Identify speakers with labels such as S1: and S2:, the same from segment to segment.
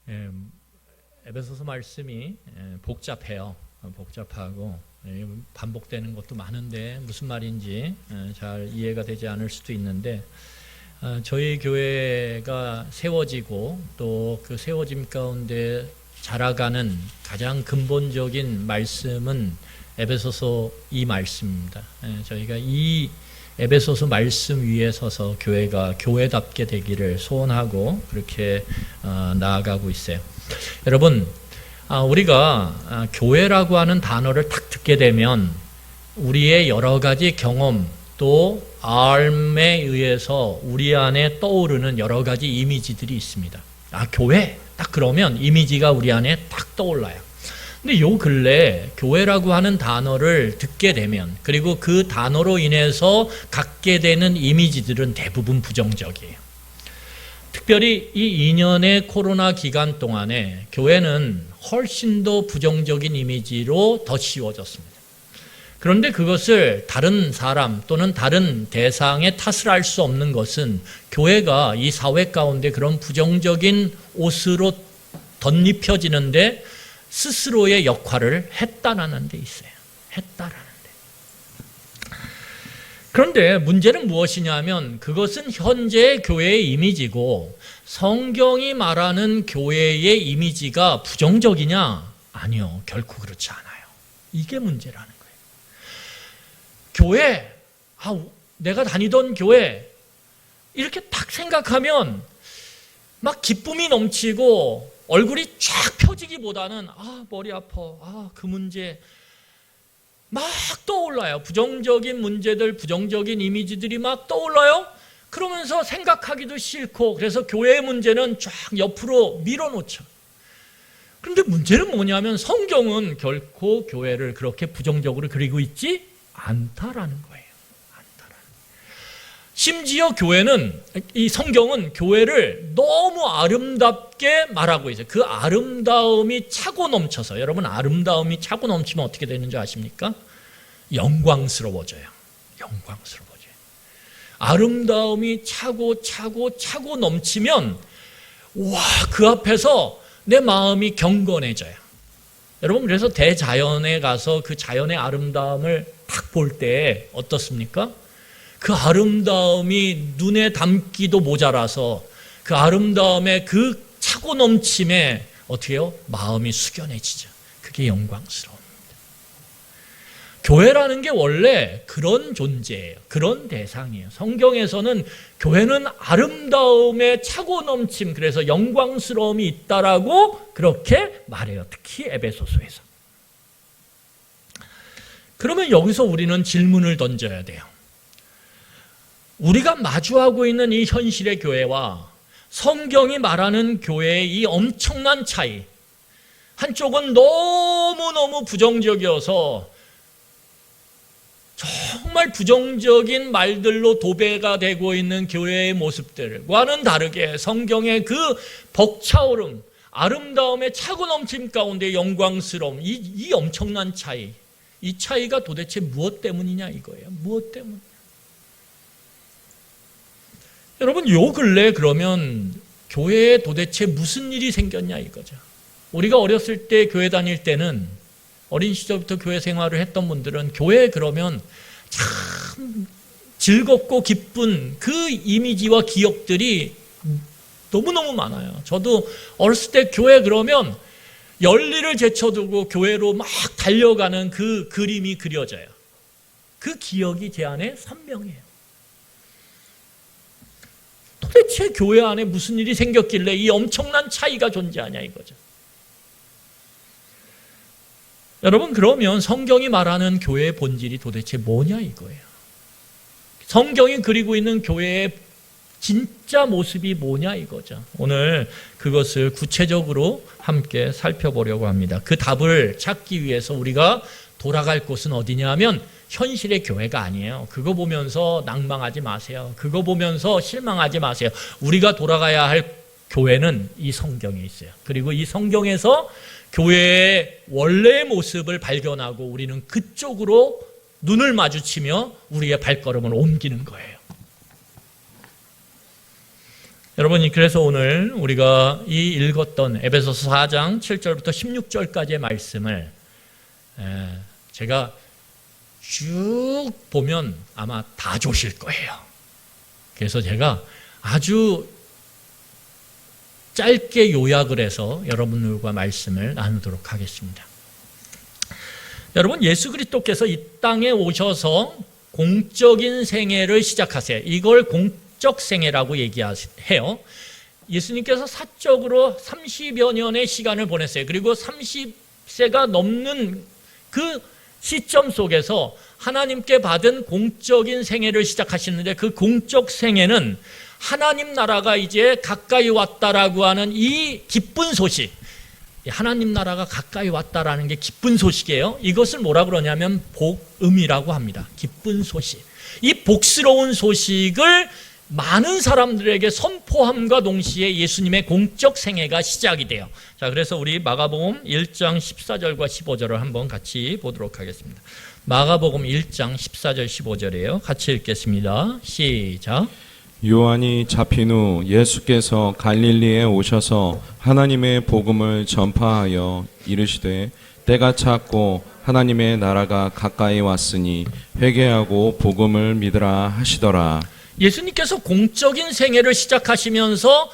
S1: 예, 에베소서 말씀이 복잡해요. 복잡하고 반복되는 것도 많은데 무슨 말인지 잘 이해가 되지 않을 수도 있는데, 저희 교회가 세워지고 또 그 세워짐 가운데 자라가는 가장 근본적인 말씀은 에베소서 이 말씀입니다. 저희가 이 에베소서 말씀 위에 서서 교회가 교회답게 되기를 소원하고 그렇게 나아가고 있어요. 여러분, 우리가 교회라고 하는 단어를 딱 듣게 되면 우리의 여러 가지 경험 또 삶에 의해서 우리 안에 떠오르는 여러 가지 이미지들이 있습니다. 교회 딱 그러면 이미지가 우리 안에 딱 떠올라요. 근데 요 근래 교회라고 하는 단어를 듣게 되면, 그리고 그 단어로 인해서 갖게 되는 이미지들은 대부분 부정적이에요. 특별히 이 2년의 코로나 기간 동안에 교회는 훨씬 더 부정적인 이미지로 더 씌워졌습니다. 그런데 그것을 다른 사람 또는 다른 대상의 탓을 할 수 없는 것은 교회가 이 사회 가운데 그런 부정적인 옷으로 덧입혀지는데 스스로의 역할을 했다라는 데 있어요. 했다라는 데. 그런데 문제는 무엇이냐면 그것은 현재의 교회의 이미지고, 성경이 말하는 교회의 이미지가 부정적이냐? 아니요, 결코 그렇지 않아요. 이게 문제라는 거예요. 교회, 내가 다니던 교회 이렇게 딱 생각하면 막 기쁨이 넘치고 얼굴이 쫙 펴지기보다는 머리 아파, 그 문제 막 떠올라요. 부정적인 문제들, 부정적인 이미지들이 막 떠올라요. 그러면서 생각하기도 싫고, 그래서 교회의 문제는 쫙 옆으로 밀어놓죠. 그런데 문제는 뭐냐면 성경은 결코 교회를 그렇게 부정적으로 그리고 있지 않다라는 거예요. 심지어 교회는, 이 성경은 교회를 너무 아름답게 말하고 있어요. 그 아름다움이 차고 넘쳐서, 여러분 아름다움이 차고 넘치면 어떻게 되는지 아십니까? 영광스러워져요. 영광스러워져요. 아름다움이 차고 넘치면 그 앞에서 내 마음이 경건해져요. 여러분, 그래서 대자연에 가서 그 자연의 아름다움을 딱 볼 때 어떻습니까? 그 아름다움이 눈에 담기도 모자라서 그 아름다움에 그 차고 넘침에 어떻게 해요? 마음이 숙연해지죠. 그게 영광스러웁니다. 교회라는 게 원래 그런 존재예요. 그런 대상이에요. 성경에서는 교회는 아름다움에 차고 넘침, 그래서 영광스러움이 있다라고 그렇게 말해요. 특히 에베소서에서. 그러면 여기서 우리는 질문을 던져야 돼요. 우리가 마주하고 있는 이 현실의 교회와 성경이 말하는 교회의 이 엄청난 차이, 한쪽은 너무너무 부정적이어서 정말 부정적인 말들로 도배가 되고 있는 교회의 모습들과는 다르게 성경의 그 벅차오름, 아름다움의 차고 넘침 가운데 영광스러움, 이 엄청난 차이, 이 차이가 도대체 무엇 때문이냐 이거예요. 무엇 때문? 여러분, 요 근래 그러면 교회에 도대체 무슨 일이 생겼냐 이거죠. 우리가 어렸을 때 교회 다닐 때는, 어린 시절부터 교회 생활을 했던 분들은 교회에 그러면 참 즐겁고 기쁜 그 이미지와 기억들이 너무너무 많아요. 저도 어렸을 때 교회 그러면 열리를 제쳐두고 교회로 막 달려가는 그 그림이 그려져요. 그 기억이 제 안에 선명해요. 도대체 교회 안에 무슨 일이 생겼길래 이 엄청난 차이가 존재하냐 이거죠. 여러분, 그러면 성경이 말하는 교회의 본질이 도대체 뭐냐 이거예요. 성경이 그리고 있는 교회의 진짜 모습이 뭐냐 이거죠. 오늘 그것을 구체적으로 함께 살펴보려고 합니다. 그 답을 찾기 위해서 우리가 돌아갈 곳은 어디냐 하면 현실의 교회가 아니에요. 그거 보면서 낭망하지 마세요. 그거 보면서 실망하지 마세요. 우리가 돌아가야 할 교회는 이 성경에 있어요. 그리고 이 성경에서 교회의 원래의 모습을 발견하고 우리는 그쪽으로 눈을 마주치며 우리의 발걸음을 옮기는 거예요. 여러분, 그래서 오늘 우리가 이 읽었던 에베소서 4장 7절부터 16절까지의 말씀을 제가 쭉 보면 아마 다 조실 거예요. 그래서 제가 아주 짧게 요약을 해서 여러분들과 말씀을 나누도록 하겠습니다. 여러분, 예수 그리스도께서 이 땅에 오셔서 공적인 생애를 시작하세요. 이걸 공적 생애라고 얘기해요. 예수님께서 사적으로 30여 년의 시간을 보냈어요. 그리고 30세가 넘는 그 시점 속에서 하나님께 받은 공적인 생애를 시작하시는데, 그 공적 생애는 하나님 나라가 이제 가까이 왔다라고 하는 이 기쁜 소식, 하나님 나라가 가까이 왔다라는 게 기쁜 소식이에요. 이것을 뭐라 그러냐면 복음이라고 합니다. 기쁜 소식. 이 복스러운 소식을 많은 사람들에게 선포함과 동시에 예수님의 공적 생애가 시작이 돼요. 자, 그래서 우리 마가복음 1장 14절과 15절을 한번 같이 보도록 하겠습니다. 마가복음 1장 14절 15절이에요. 같이 읽겠습니다. 시작.
S2: 요한이 잡힌 후 예수께서 갈릴리에 오셔서 하나님의 복음을 전파하여 이르시되 때가 찼고 하나님의 나라가 가까이 왔으니 회개하고 복음을 믿으라 하시더라.
S1: 예수님께서 공적인 생애를 시작하시면서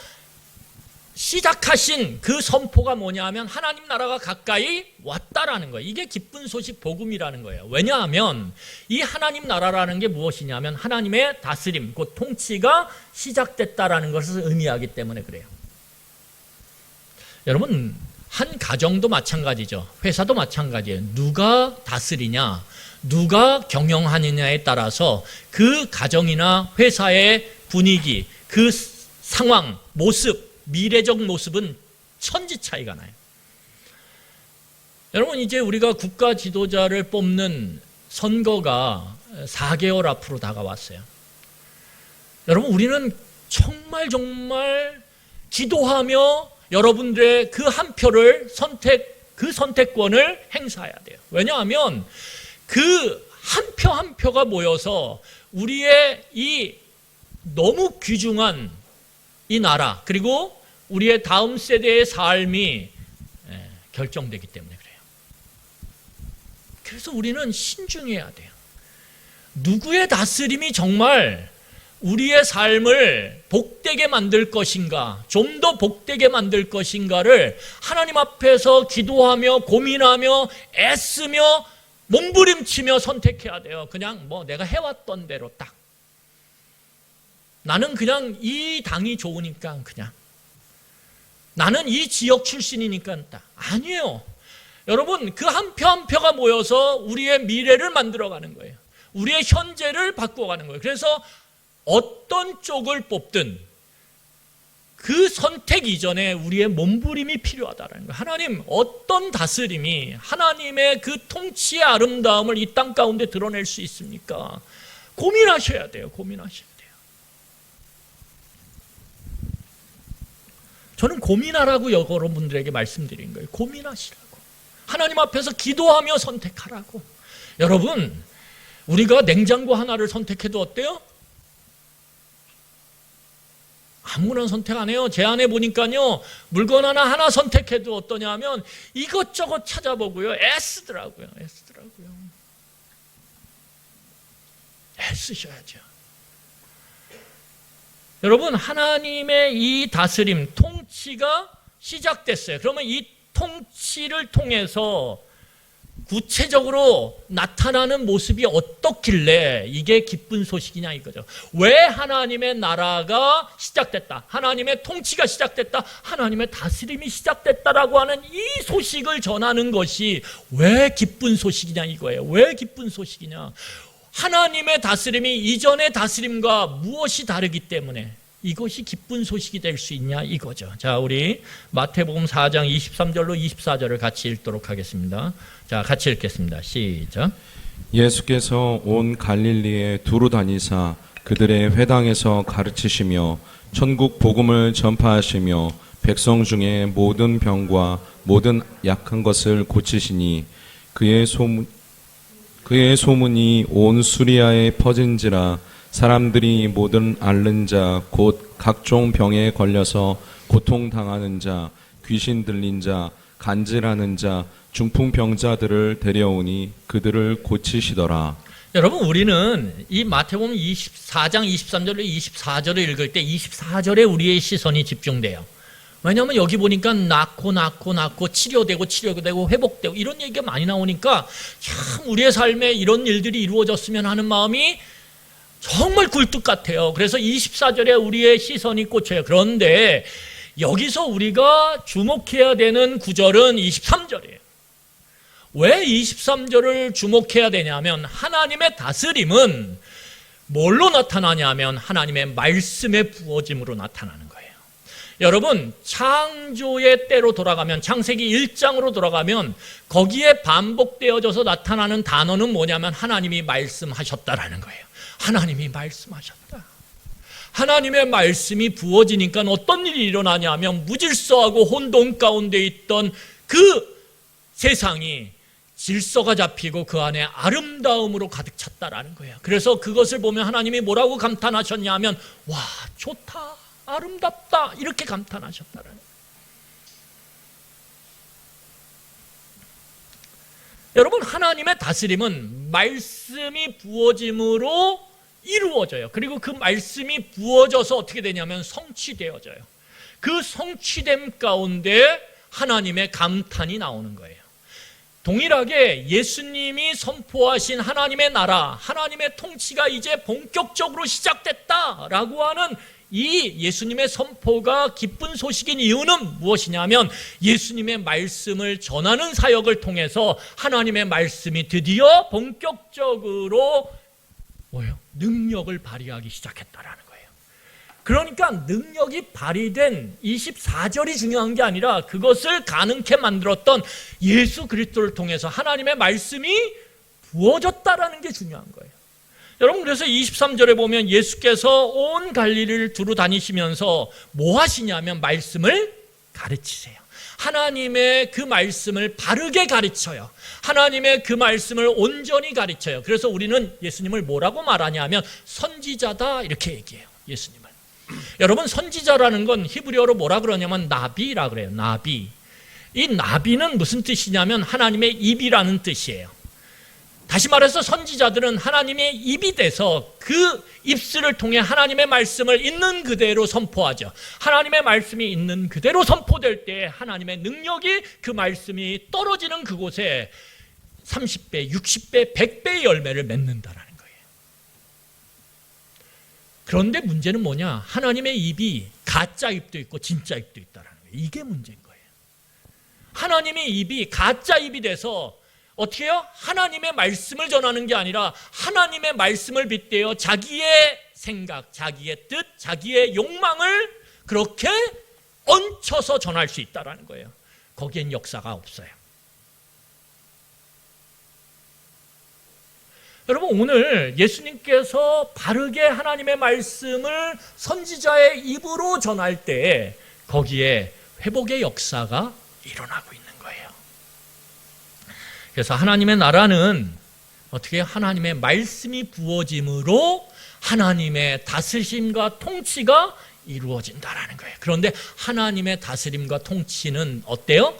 S1: 시작하신 그 선포가 뭐냐 하면 하나님 나라가 가까이 왔다라는 거예요. 이게 기쁜 소식 복음이라는 거예요. 왜냐하면 이 하나님 나라라는 게 무엇이냐면 하나님의 다스림, 곧 통치가 시작됐다라는 것을 의미하기 때문에 그래요. 여러분, 한 가정도 마찬가지죠. 회사도 마찬가지예요. 누가 다스리냐, 누가 경영하느냐에 따라서 그 가정이나 회사의 분위기, 그 상황, 모습, 미래적 모습은 천지 차이가 나요. 여러분, 이제 우리가 국가 지도자를 뽑는 선거가 4개월 앞으로 다가왔어요. 여러분, 우리는 정말 기도하며 여러분들의 그 한 표를 그 선택권을 행사해야 돼요. 왜냐하면 그 한 표 한 표가 모여서 우리의 이 너무 귀중한 이 나라, 그리고 우리의 다음 세대의 삶이 결정되기 때문에 그래요. 그래서 우리는 신중해야 돼요. 누구의 다스림이 정말 우리의 삶을 복되게 만들 것인가, 좀 더 복되게 만들 것인가를 하나님 앞에서 기도하며 고민하며 애쓰며 몸부림치며 선택해야 돼요. 그냥 내가 해왔던 대로 딱. 나는 그냥 이 당이 좋으니까 그냥. 나는 이 지역 출신이니까 딱. 아니에요. 여러분, 그 한 표 한 표가 모여서 우리의 미래를 만들어가는 거예요. 우리의 현재를 바꿔가는 거예요. 그래서 어떤 쪽을 뽑든 그 선택 이전에 우리의 몸부림이 필요하다는 거예요. 하나님, 어떤 다스림이 하나님의 그 통치의 아름다움을 이 땅 가운데 드러낼 수 있습니까? 고민하셔야 돼요. 고민하셔야 돼요. 저는 고민하라고 여러분들에게 말씀드린 거예요. 고민하시라고. 하나님 앞에서 기도하며 선택하라고. 여러분, 우리가 냉장고 하나를 선택해도 어때요? 아무런 선택 안 해요. 제 안에 보니까요, 물건 하나 선택해도 어떠냐 하면 이것저것 찾아보고요, 애쓰더라고요. 애쓰셔야죠. 여러분, 하나님의 이 다스림, 통치가 시작됐어요. 그러면 이 통치를 통해서 구체적으로 나타나는 모습이 어떻길래 이게 기쁜 소식이냐 이거죠. 왜 하나님의 나라가 시작됐다, 하나님의 통치가 시작됐다, 하나님의 다스림이 시작됐다라고 하는 이 소식을 전하는 것이 왜 기쁜 소식이냐 이거예요. 왜 기쁜 소식이냐? 하나님의 다스림이 이전의 다스림과 무엇이 다르기 때문에 이것이 기쁜 소식이 될 수 있냐 이거죠. 자, 우리 마태복음 4장 23절로 24절을 같이 읽도록 하겠습니다. 자, 같이 읽겠습니다. 시작.
S2: 예수께서 온 갈릴리에 두루 다니사 그들의 회당에서 가르치시며 천국 복음을 전파하시며 백성 중에 모든 병과 모든 약한 것을 고치시니 그의 소문이 온 수리아에 퍼진지라 사람들이 모든 앓는 자 곧 각종 병에 걸려서 고통당하는 자 귀신 들린 자 간질하는 자 중풍병자들을 데려오니 그들을 고치시더라.
S1: 여러분, 우리는 이 마태복음 24장 23절로 24절을 읽을 때 24절에 우리의 시선이 집중돼요. 왜냐하면 여기 보니까 낳고 치료되고 회복되고 이런 얘기가 많이 나오니까 참 우리의 삶에 이런 일들이 이루어졌으면 하는 마음이 정말 굴뚝 같아요. 그래서 24절에 우리의 시선이 꽂혀요. 그런데 여기서 우리가 주목해야 되는 구절은 23절이에요. 왜 23절을 주목해야 되냐면 하나님의 다스림은 뭘로 나타나냐면 하나님의 말씀의 부어짐으로 나타나는 거예요. 여러분, 창조의 때로 돌아가면 창세기 1장으로 돌아가면 거기에 반복되어져서 나타나는 단어는 뭐냐면 하나님이 말씀하셨다라는 거예요. 하나님이 말씀하셨다. 하나님의 말씀이 부어지니까 어떤 일이 일어나냐면 무질서하고 혼돈 가운데 있던 그 세상이 질서가 잡히고 그 안에 아름다움으로 가득 찼다라는 거예요. 그래서 그것을 보면 하나님이 뭐라고 감탄하셨냐면 와, 좋다, 아름답다, 이렇게 감탄하셨다라는 거예요. 여러분, 하나님의 다스림은 말씀이 부어짐으로 이루어져요. 그리고 그 말씀이 부어져서 어떻게 되냐면 성취되어져요. 그 성취됨 가운데 하나님의 감탄이 나오는 거예요. 동일하게 예수님이 선포하신 하나님의 나라, 하나님의 통치가 이제 본격적으로 시작됐다라고 하는 이 예수님의 선포가 기쁜 소식인 이유는 무엇이냐면 예수님의 말씀을 전하는 사역을 통해서 하나님의 말씀이 드디어 본격적으로 능력을 발휘하기 시작했다라는 거예요. 그러니까 능력이 발휘된 24절이 중요한 게 아니라 그것을 가능케 만들었던 예수 그리스도를 통해서 하나님의 말씀이 부어졌다라는 게 중요한 거예요. 여러분, 그래서 23절에 보면 예수께서 온 갈릴리를 두루 다니시면서 뭐 하시냐면 말씀을 가르치세요. 하나님의 그 말씀을 바르게 가르쳐요. 하나님의 그 말씀을 온전히 가르쳐요. 그래서 우리는 예수님을 뭐라고 말하냐면 선지자다, 이렇게 얘기해요. 예수님을. 여러분, 선지자라는 건 히브리어로 뭐라 그러냐면 나비라 그래요. 나비. 이 나비는 무슨 뜻이냐면 하나님의 입이라는 뜻이에요. 다시 말해서 선지자들은 하나님의 입이 돼서 그 입술을 통해 하나님의 말씀을 있는 그대로 선포하죠. 하나님의 말씀이 있는 그대로 선포될 때 하나님의 능력이 그 말씀이 떨어지는 그곳에 30배, 60배, 100배의 열매를 맺는다라는 거예요. 그런데 문제는 뭐냐? 하나님의 입이 가짜 입도 있고 진짜 입도 있다라는 거예요. 이게 문제인 거예요. 하나님의 입이 가짜 입이 돼서 어떻게 해요? 하나님의 말씀을 전하는 게 아니라 하나님의 말씀을 빗대어 자기의 생각, 자기의 뜻, 자기의 욕망을 그렇게 얹혀서 전할 수 있다는 거예요. 거기엔 역사가 없어요. 여러분, 오늘 예수님께서 바르게 하나님의 말씀을 선지자의 입으로 전할 때 거기에 회복의 역사가 일어나고 있는 거예요. 그래서 하나님의 나라는 어떻게 하나님의 말씀이 부어짐으로 하나님의 다스림과 통치가 이루어진다라는 거예요. 그런데 하나님의 다스림과 통치는 어때요?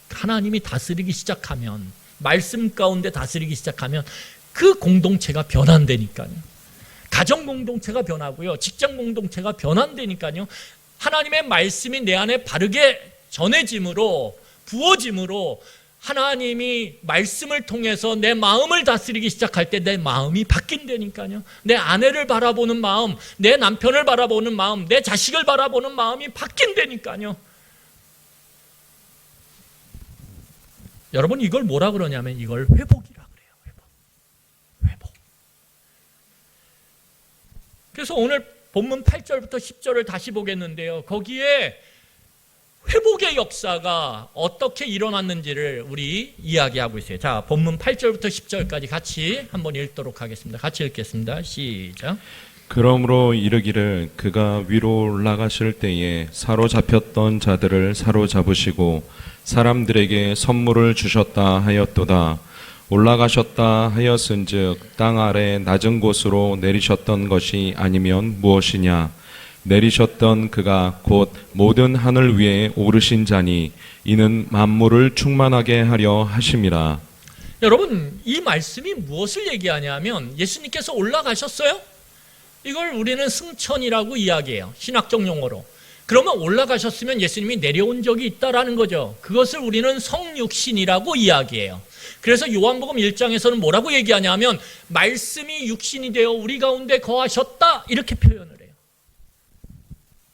S1: 하나님이 다스리기 시작하면, 말씀 가운데 다스리기 시작하면 그 공동체가 변환되니까요. 가정 공동체가 변하고요. 직장 공동체가 변환되니까요. 하나님의 말씀이 내 안에 바르게 전해짐으로, 부어짐으로 하나님이 말씀을 통해서 내 마음을 다스리기 시작할 때 내 마음이 바뀐다니까요. 내 아내를 바라보는 마음, 내 남편을 바라보는 마음, 내 자식을 바라보는 마음이 바뀐다니까요. 여러분, 이걸 뭐라 그러냐면 이걸 회복이라 그래요. 회복. 그래서 오늘 본문 8절부터 10절을 다시 보겠는데요. 거기에 회복의 역사가 어떻게 일어났는지를 우리 이야기하고 있어요. 자, 본문 8절부터 10절까지 같이 한번 읽도록 하겠습니다. 같이 읽겠습니다. 시작.
S2: 그러므로 이르기를 그가 위로 올라가실 때에 사로잡혔던 자들을 사로잡으시고 사람들에게 선물을 주셨다 하였도다. 올라가셨다 하였은즉 땅 아래 낮은 곳으로 내리셨던 것이 아니면 무엇이냐? 내리셨던 그가 곧 모든 하늘 위에 오르신 자니 이는 만물을 충만하게 하려 하심이라.
S1: 여러분, 이 말씀이 무엇을 얘기하냐면 예수님께서 올라가셨어요? 이걸 우리는 승천이라고 이야기해요. 신학적 용어로. 그러면 올라가셨으면 예수님이 내려온 적이 있다라는 거죠. 그것을 우리는 성육신이라고 이야기해요. 그래서 요한복음 1장에서는 뭐라고 얘기하냐면 말씀이 육신이 되어 우리 가운데 거하셨다 이렇게 표현을 해요.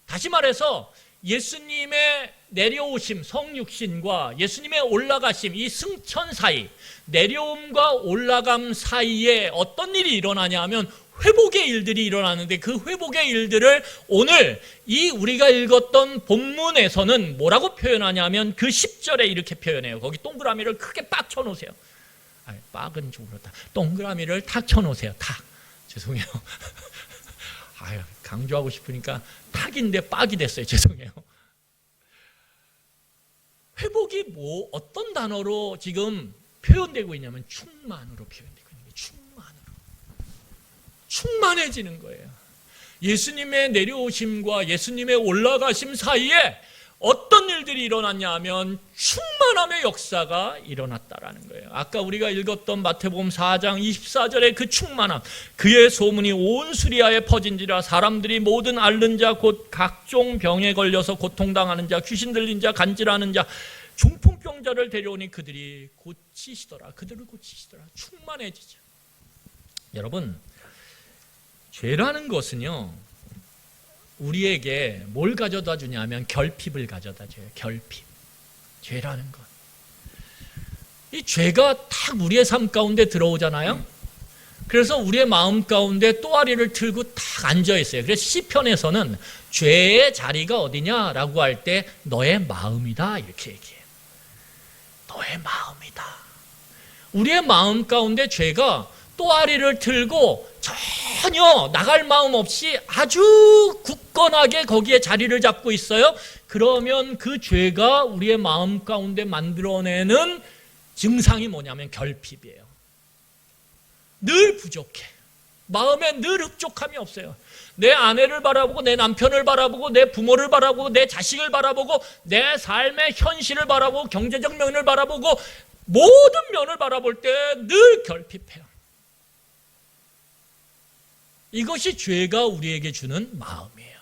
S1: 다시 말해서 예수님의 내려오심, 성육신과 예수님의 올라가심, 이 승천 사이, 내려옴과 올라감 사이에 어떤 일이 일어나냐 하면 회복의 일들이 일어나는데 그 회복의 일들을 오늘 이 우리가 읽었던 본문에서는 뭐라고 표현하냐면 그 10절에 이렇게 표현해요. 거기 동그라미를 크게 빡 쳐놓으세요. 빡은 좀 그렇다. 동그라미를 탁 쳐놓으세요. 탁. 죄송해요. 강조하고 싶으니까 탁인데 빡이 됐어요. 죄송해요. 회복이 어떤 단어로 지금 표현되고 있냐면 충만으로 표현되고 있는 거예요. 충만해지는 거예요. 예수님의 내려오심과 예수님의 올라가심 사이에 어떤 일들이 일어났냐 하면 충만함의 역사가 일어났다라는 거예요. 아까 우리가 읽었던 마태복음 4장 24절의 그 충만함, 그의 소문이 온 수리아에 퍼진지라 사람들이 모든 앓는 자 곧 각종 병에 걸려서 고통당하는 자, 귀신 들린 자, 간질하는 자, 중풍병자를 데려오니 그들을 고치시더라. 충만해지죠. 여러분, 죄라는 것은요, 우리에게 뭘 가져다 주냐면 결핍을 가져다 줘요. 결핍. 죄라는 것. 이 죄가 딱 우리의 삶 가운데 들어오잖아요. 그래서 우리의 마음 가운데 또아리를 틀고 딱 앉아 있어요. 그래서 시편에서는 죄의 자리가 어디냐라고 할 때 너의 마음이다 이렇게 얘기해요. 너의 마음이다. 우리의 마음 가운데 죄가 또아리를 틀고 전혀 나갈 마음 없이 아주 굳건하게 거기에 자리를 잡고 있어요. 그러면 그 죄가 우리의 마음 가운데 만들어내는 증상이 뭐냐면 결핍이에요. 늘 부족해. 마음에 늘 흡족함이 없어요. 내 아내를 바라보고 내 남편을 바라보고 내 부모를 바라보고 내 자식을 바라보고 내 삶의 현실을 바라보고 경제적 면을 바라보고 모든 면을 바라볼 때 늘 결핍해요. 이것이 죄가 우리에게 주는 마음이에요.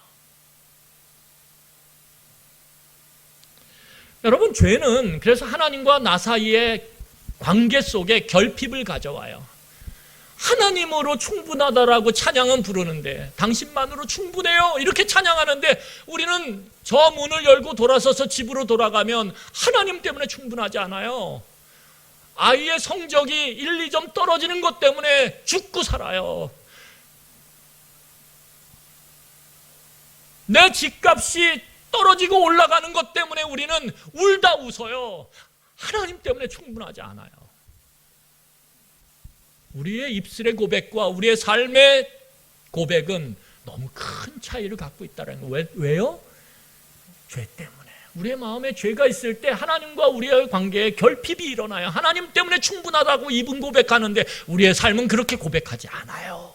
S1: 여러분, 죄는 그래서 하나님과 나 사이의 관계 속에 결핍을 가져와요. 하나님으로 충분하다라고 찬양은 부르는데 당신만으로 충분해요 이렇게 찬양하는데 우리는 저 문을 열고 돌아서서 집으로 돌아가면 하나님 때문에 충분하지 않아요. 아이의 성적이 1, 2점 떨어지는 것 때문에 죽고 살아요. 내 집값이 떨어지고 올라가는 것 때문에 우리는 울다 웃어요. 하나님 때문에 충분하지 않아요. 우리의 입술의 고백과 우리의 삶의 고백은 너무 큰 차이를 갖고 있다는 거예요. 왜요? 죄 때문에. 우리의 마음에 죄가 있을 때 하나님과 우리의 관계에 결핍이 일어나요. 하나님 때문에 충분하다고 입은 고백하는데 우리의 삶은 그렇게 고백하지 않아요.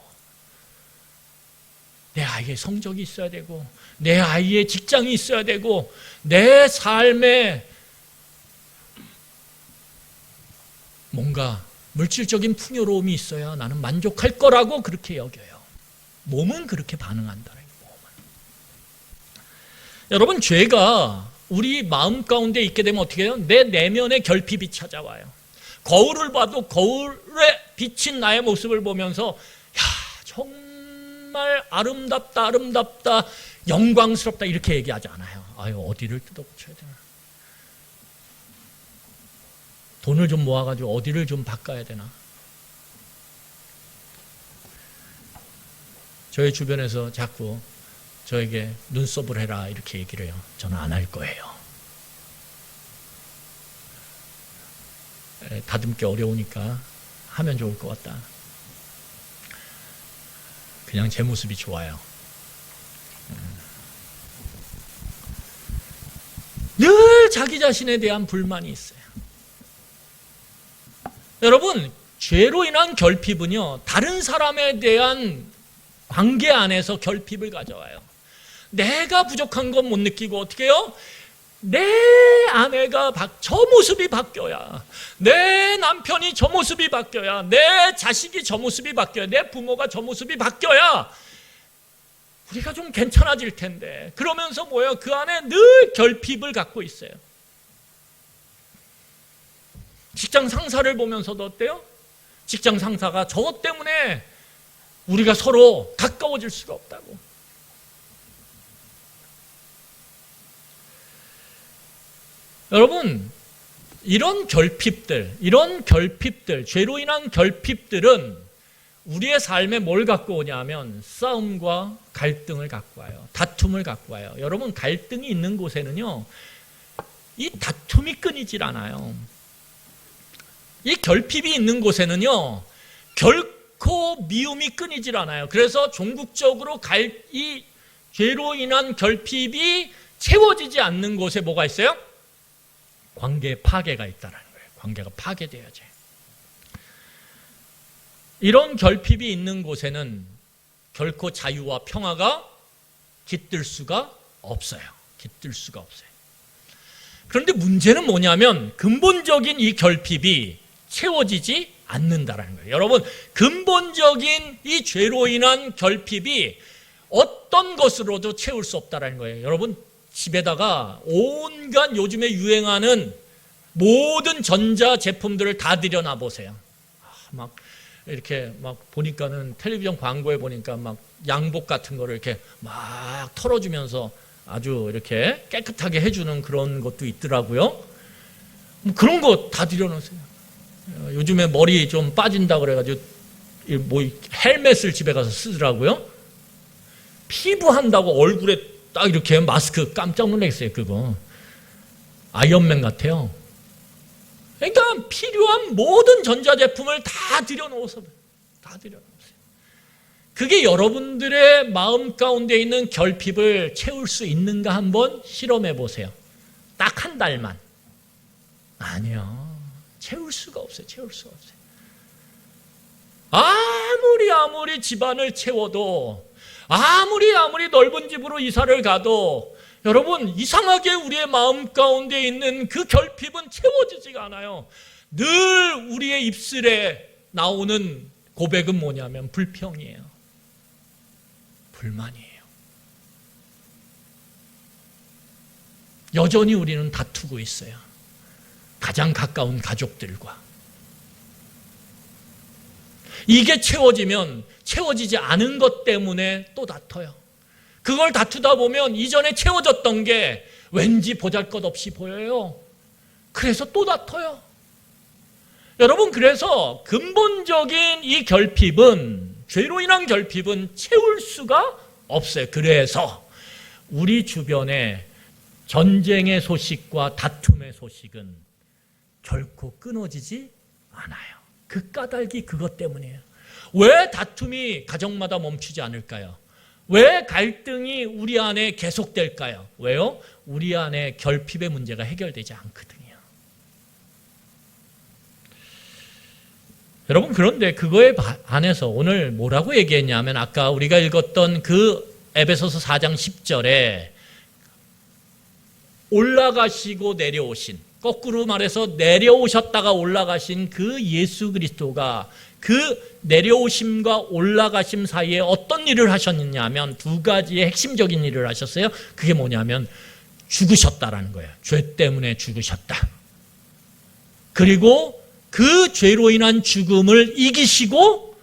S1: 내 아이의 성적이 있어야 되고 내 아이의 직장이 있어야 되고 내 삶에 뭔가 물질적인 풍요로움이 있어야 나는 만족할 거라고 그렇게 여겨요. 몸은 그렇게 반응한다는 거예요. 여러분, 죄가 우리 마음 가운데 있게 되면 어떻게 해요? 내 내면에 결핍이 찾아와요. 거울을 봐도 거울에 비친 나의 모습을 보면서 야, 정말 아름답다, 영광스럽다 이렇게 얘기하지 않아요. 아유, 어디를 뜯어고쳐야 되나? 돈을 좀 모아가지고 어디를 좀 바꿔야 되나? 저희 주변에서 자꾸 저에게 눈썹을 해라 이렇게 얘기를 해요. 저는 안 할 거예요. 다듬기 어려우니까 하면 좋을 것 같다. 그냥 제 모습이 좋아요. 늘 자기 자신에 대한 불만이 있어요. 여러분, 죄로 인한 결핍은요, 다른 사람에 대한 관계 안에서 결핍을 가져와요. 내가 부족한 건 못 느끼고 어떻게 해요? 내 아내가 저 모습이 바뀌어야, 내 남편이 저 모습이 바뀌어야, 내 자식이 저 모습이 바뀌어야, 내 부모가 저 모습이 바뀌어야 우리가 좀 괜찮아질 텐데, 그러면서 뭐예요? 그 안에 늘 결핍을 갖고 있어요. 직장 상사를 보면서도 어때요? 직장 상사가 저 때문에 우리가 서로 가까워질 수가 없다고. 여러분, 이런 결핍들, 죄로 인한 결핍들은 우리의 삶에 뭘 갖고 오냐면 싸움과 갈등을 갖고 와요. 다툼을 갖고 와요. 여러분, 갈등이 있는 곳에는요, 이 다툼이 끊이질 않아요. 이 결핍이 있는 곳에는요, 결코 미움이 끊이질 않아요. 그래서 종국적으로 이 죄로 인한 결핍이 채워지지 않는 곳에 뭐가 있어요? 관계의 파괴가 있다는 거예요. 관계가 파괴되어져요. 이런 결핍이 있는 곳에는 결코 자유와 평화가 깃들 수가 없어요. 깃들 수가 없어요. 그런데 문제는 뭐냐면 근본적인 이 결핍이 채워지지 않는다라는 거예요. 여러분, 근본적인 이 죄로 인한 결핍이 어떤 것으로도 채울 수 없다라는 거예요. 여러분, 집에다가 온갖 요즘에 유행하는 모든 전자 제품들을 다 들여놔 보세요. 막 이렇게 막 보니까는 텔레비전 광고에 보니까 막 양복 같은 거를 이렇게 막 털어주면서 아주 이렇게 깨끗하게 해주는 그런 것도 있더라고요. 그런 거 다 들여놓으세요. 요즘에 머리 좀 빠진다 그래가지고 뭐 헬멧을 집에 가서 쓰더라고요. 피부한다고 얼굴에 딱 이렇게 마스크 깜짝 놀랐어요. 그거 아이언맨 같아요. 그러니까 필요한 모든 전자제품을 다 들여놓으세요. 그게 여러분들의 마음 가운데 있는 결핍을 채울 수 있는가 한번 실험해 보세요. 딱 한 달만. 아니요. 채울 수가 없어요. 아무리 집안을 채워도, 아무리 넓은 집으로 이사를 가도 여러분, 이상하게 우리의 마음 가운데 있는 그 결핍은 채워지지가 않아요. 늘 우리의 입술에 나오는 고백은 뭐냐면 불평이에요. 불만이에요. 여전히 우리는 다투고 있어요. 가장 가까운 가족들과. 이게 채워지면 채워지지 않은 것 때문에 또 다퉈요. 그걸 다투다 보면 이전에 채워졌던 게 왠지 보잘것없이 보여요. 그래서 또 다퉈요. 여러분, 그래서 근본적인 이 결핍은, 죄로 인한 결핍은 채울 수가 없어요. 그래서 우리 주변에 전쟁의 소식과 다툼의 소식은 결코 끊어지지 않아요. 그 까닭이 그것 때문이에요. 왜 다툼이 가정마다 멈추지 않을까요? 왜 갈등이 우리 안에 계속될까요? 왜요? 우리 안에 결핍의 문제가 해결되지 않거든요. 여러분, 그런데 그거에 반해서 오늘 뭐라고 얘기했냐면, 아까 우리가 읽었던 그 에베소서 4장 10절에 올라가시고 내려오신, 거꾸로 말해서 내려오셨다가 올라가신 그 예수 그리스도가 그 내려오심과 올라가심 사이에 어떤 일을 하셨느냐 하면 두 가지의 핵심적인 일을 하셨어요. 그게 뭐냐면 죽으셨다라는 거예요. 죄 때문에 죽으셨다. 그리고 그 죄로 인한 죽음을 이기시고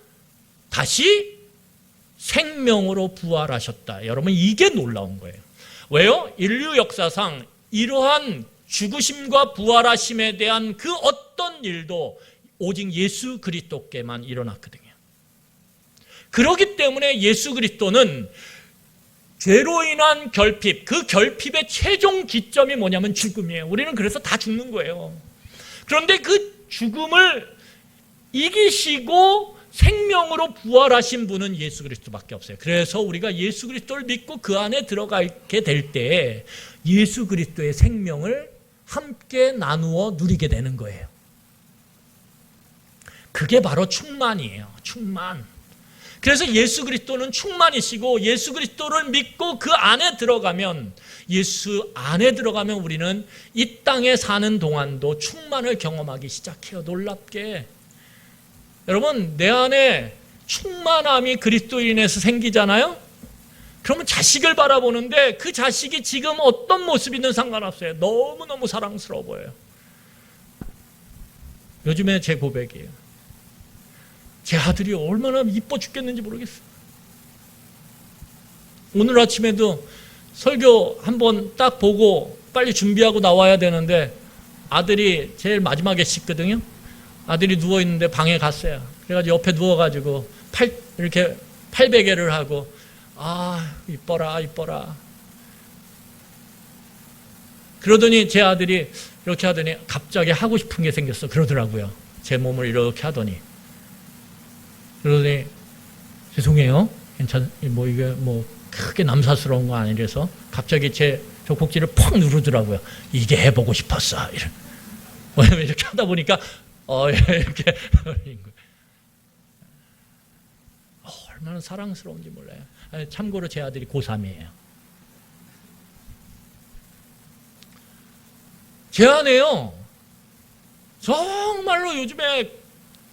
S1: 다시 생명으로 부활하셨다. 여러분, 이게 놀라운 거예요. 왜요? 인류 역사상 이러한 죽으심과 부활하심에 대한 그 어떤 일도 오직 예수 그리스도께만 일어났거든요. 그렇기 때문에 예수 그리스도는 죄로 인한 결핍, 그 결핍의 최종 기점이 뭐냐면 죽음이에요. 우리는 그래서 다 죽는 거예요. 그런데 그 죽음을 이기시고 생명으로 부활하신 분은 예수 그리스도밖에 없어요. 그래서 우리가 예수 그리스도를 믿고 그 안에 들어가게 될 때 예수 그리스도의 생명을 함께 나누어 누리게 되는 거예요. 그게 바로 충만이에요. 충만. 그래서 예수 그리스도는 충만이시고 예수 그리스도를 믿고 그 안에 들어가면 예수 안에 들어가면 우리는 이 땅에 사는 동안도 충만을 경험하기 시작해요. 놀랍게. 여러분 내 안에 충만함이 그리스도인에서 생기잖아요. 그러면 자식을 바라보는데 그 자식이 지금 어떤 모습이든 상관없어요. 너무너무 사랑스러워 보여요. 요즘에 제 고백이에요. 제 아들이 얼마나 이뻐 죽겠는지 모르겠어요. 오늘 아침에도 설교 한번 딱 보고 빨리 준비하고 나와야 되는데 아들이 제일 마지막에 씻거든요. 아들이 누워있는데 방에 갔어요. 그래가지고 옆에 누워가지고 이렇게 팔베개를 하고 아 이뻐라 이뻐라. 그러더니 제 아들이 이렇게 하더니 갑자기 하고 싶은 게 생겼어 그러더라고요. 제 몸을 이렇게 하더니 그러더니 죄송해요. 뭐 이게 뭐 크게 남사스러운 거 아니라서 갑자기 제 젖꼭지를 퍽 누르더라고요. 이게 해보고 싶었어. 왜냐면 이렇게 하다 보니까 이렇게 얼마나 사랑스러운지 몰라요. 참고로 제 아들이 고3이에요. 제 안에요. 정말로 요즘에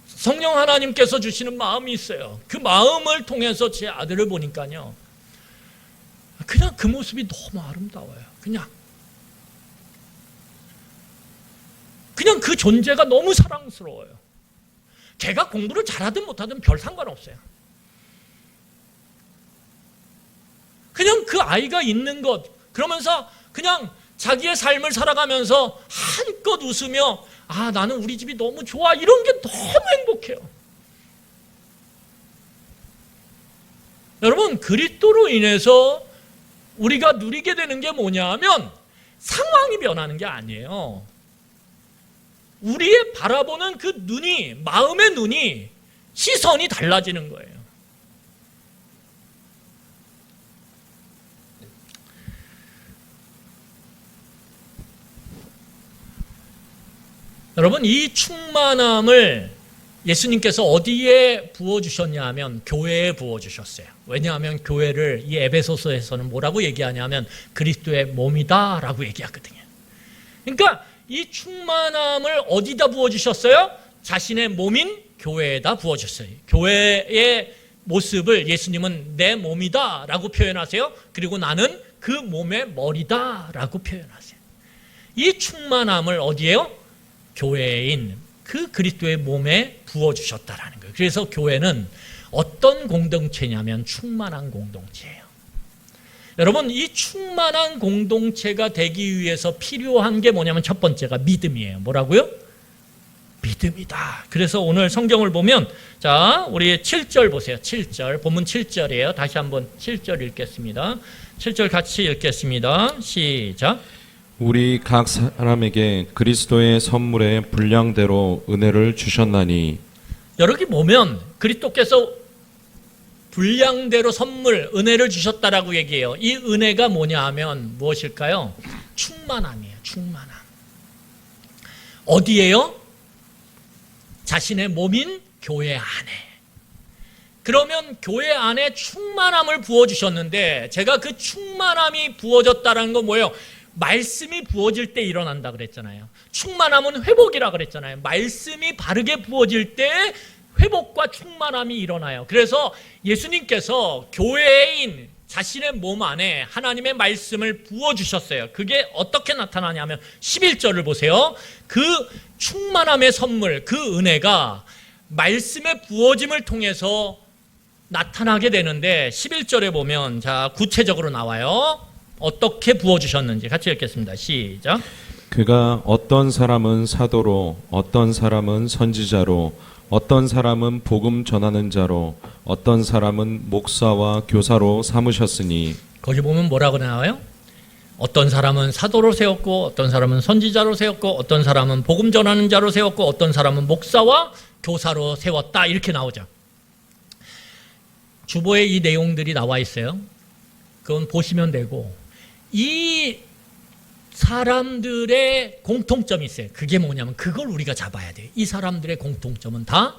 S1: 성령 하나님께서 주시는 마음이 있어요. 그 마음을 통해서 제 아들을 보니까요. 그냥 그 모습이 너무 아름다워요. 그냥 그 존재가 너무 사랑스러워요. 걔가 공부를 잘하든 못하든 별 상관없어요. 그냥 그 아이가 있는 것, 그러면서 그냥 자기의 삶을 살아가면서 한껏 웃으며 아 나는 우리 집이 너무 좋아 이런 게 너무 행복해요. 여러분 그리스도로 인해서 우리가 누리게 되는 게 뭐냐 하면 상황이 변하는 게 아니에요. 우리의 바라보는 그 눈이 마음의 눈이 시선이 달라지는 거예요. 여러분 이 충만함을 예수님께서 어디에 부어주셨냐 하면 교회에 부어주셨어요. 왜냐하면 교회를 이 에베소서에서는 뭐라고 얘기하냐면 그리스도의 몸이다 라고 얘기하거든요. 그러니까 이 충만함을 어디다 부어주셨어요? 자신의 몸인 교회에다 부어주셨어요. 교회의 모습을 예수님은 내 몸이다 라고 표현하세요. 그리고 나는 그 몸의 머리다 라고 표현하세요. 이 충만함을 어디에요? 교회인 그 그리스도의 몸에 부어주셨다라는 거예요. 그래서 교회는 어떤 공동체냐면 충만한 공동체예요. 여러분 이 충만한 공동체가 되기 위해서 필요한 게 뭐냐면 첫 번째가 믿음이에요. 뭐라고요? 믿음이다. 그래서 오늘 성경을 보면 자 우리 7절 보세요. 7절 본문 7절이에요. 다시 한번 7절 읽겠습니다. 7절 같이 읽겠습니다. 시작.
S2: 우리 각 사람에게 그리스도의 선물의 분량대로 은혜를 주셨나니.
S1: 여기 보면 그리스도께서 분량대로 선물, 은혜를 주셨다라고 얘기해요. 이 은혜가 뭐냐 하면 무엇일까요? 충만함이에요. 충만함. 어디에요? 자신의 몸인 교회 안에. 그러면 교회 안에 충만함을 부어주셨는데 제가 그 충만함이 부어졌다는 건 뭐예요? 말씀이 부어질 때 일어난다 그랬잖아요. 충만함은 회복이라 그랬잖아요. 말씀이 바르게 부어질 때 회복과 충만함이 일어나요. 그래서 예수님께서 교회인 자신의 몸 안에 하나님의 말씀을 부어주셨어요. 그게 어떻게 나타나냐면 11절을 보세요. 그 충만함의 선물, 그 은혜가 말씀의 부어짐을 통해서 나타나게 되는데 11절에 보면 자 구체적으로 나와요. 어떻게 부어주셨는지 같이 읽겠습니다. 시작.
S2: 그가 어떤 사람은 사도로, 어떤 사람은 선지자로, 어떤 사람은 복음 전하는 자로, 어떤 사람은 목사와 교사로 삼으셨으니.
S1: 거기 보면 뭐라고 나와요? 어떤 사람은 사도로 세웠고 어떤 사람은 선지자로 세웠고 어떤 사람은 복음 전하는 자로 세웠고 어떤 사람은 목사와 교사로 세웠다 이렇게 나오죠. 주보에 이 내용들이 나와 있어요. 그건 보시면 되고 이 사람들의 공통점이 있어요. 그게 뭐냐면 그걸 우리가 잡아야 돼요. 이 사람들의 공통점은 다